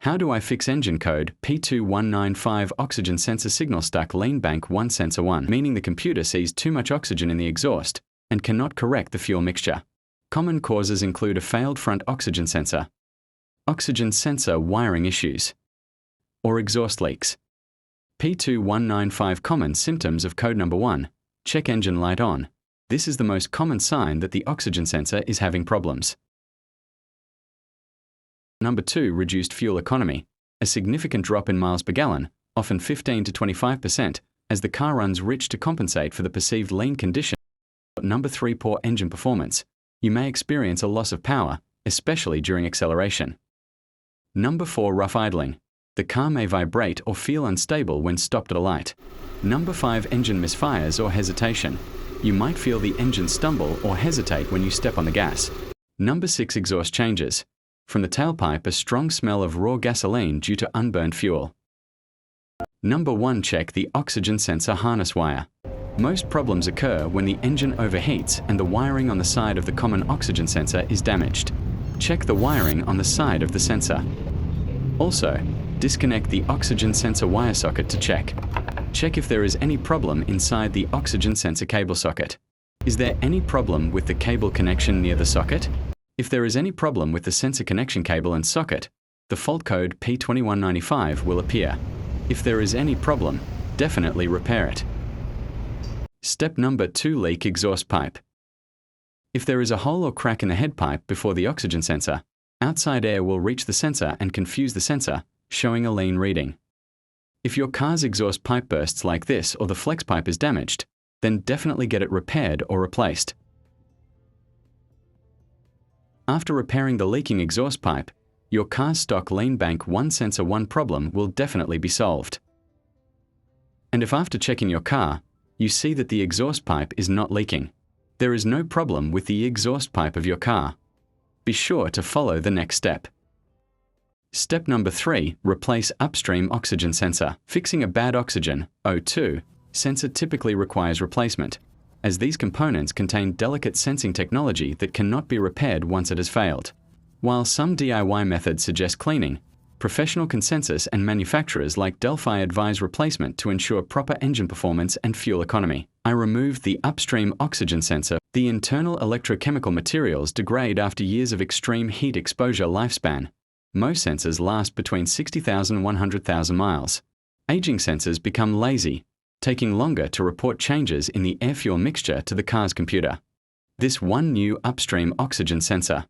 How do I fix engine code P2195 Oxygen Sensor Signal Stuck Lean Bank 1 Sensor 1, meaning the computer sees too much oxygen in the exhaust and cannot correct the fuel mixture? Common causes include a failed front oxygen sensor wiring issues, or exhaust leaks. P2195 Common symptoms of code number 1. Check engine light on. This is the most common sign that the oxygen sensor is having problems. Number 2. Reduced fuel economy. A significant drop in miles per gallon, often 15 to 25%, as the car runs rich to compensate for the perceived lean condition. Number 3. Poor engine performance. You may experience a loss of power, especially during acceleration. Number 4. Rough idling. The car may vibrate or feel unstable when stopped at a light. Number 5. Engine misfires or hesitation. You might feel the engine stumble or hesitate when you step on the gas. Number 6. Exhaust changes. From the tailpipe, a strong smell of raw gasoline due to unburned fuel. Number 1. Check the oxygen sensor harness wire. Most problems occur when the engine overheats and the wiring on the side of the common oxygen sensor is damaged. Check the wiring on the side of the sensor. Also, disconnect the oxygen sensor wire socket to check. Check if there is any problem inside the oxygen sensor cable socket. Is there any problem with the cable connection near the socket? If there is any problem with the sensor connection cable and socket, the fault code P2195 will appear. If there is any problem, definitely repair it. Step number 2. Leak exhaust pipe. If there is a hole or crack in the head pipe before the oxygen sensor, outside air will reach the sensor and confuse the sensor, showing a lean reading. If your car's exhaust pipe bursts like this or the flex pipe is damaged, then definitely get it repaired or replaced. After repairing the leaking exhaust pipe, your car's Stuck Lean Bank 1 Sensor 1 problem will definitely be solved. And if after checking your car, you see that the exhaust pipe is not leaking, there is no problem with the exhaust pipe of your car. Be sure to follow the next step. Step number 3. Replace upstream oxygen sensor. Fixing a bad oxygen, O2, sensor typically requires replacement, as these components contain delicate sensing technology that cannot be repaired once it has failed. While some DIY methods suggest cleaning, professional consensus and manufacturers like Delphi advise replacement to ensure proper engine performance and fuel economy. I removed the upstream oxygen sensor. The internal electrochemical materials degrade after years of extreme heat exposure lifespan. Most sensors last between 60,000 and 100,000 miles. Aging sensors become lazy, taking longer to report changes in the air-fuel mixture to the car's computer. This one new upstream oxygen sensor.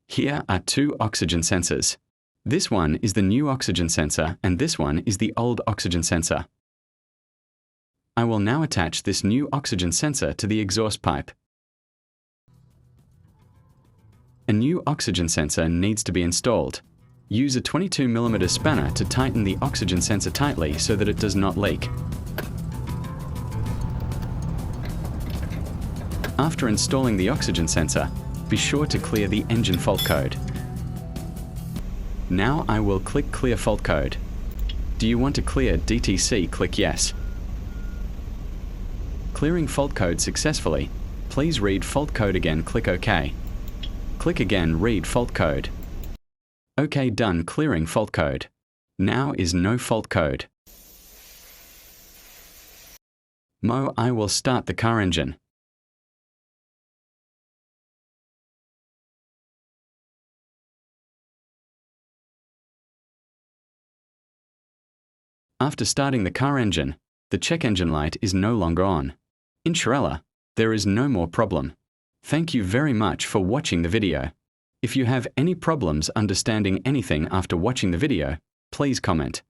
Here are 2 oxygen sensors. This one is the new oxygen sensor and this one is the old oxygen sensor. I will now attach this new oxygen sensor to the exhaust pipe. A new oxygen sensor needs to be installed. Use a 22mm spanner to tighten the oxygen sensor tightly so that it does not leak. After installing the oxygen sensor, be sure to clear the engine fault code. Now I will click Clear Fault Code. Do you want to clear DTC? Click Yes. Clearing fault code successfully. Please read fault code again. Click OK. Click again, read fault code. OK, done clearing fault code. Now is no fault code. I will start the car engine. After starting the car engine, the check engine light is no longer on. Inshallah, there is no more problem. Thank you very much for watching the video. If you have any problems understanding anything after watching the video, please comment.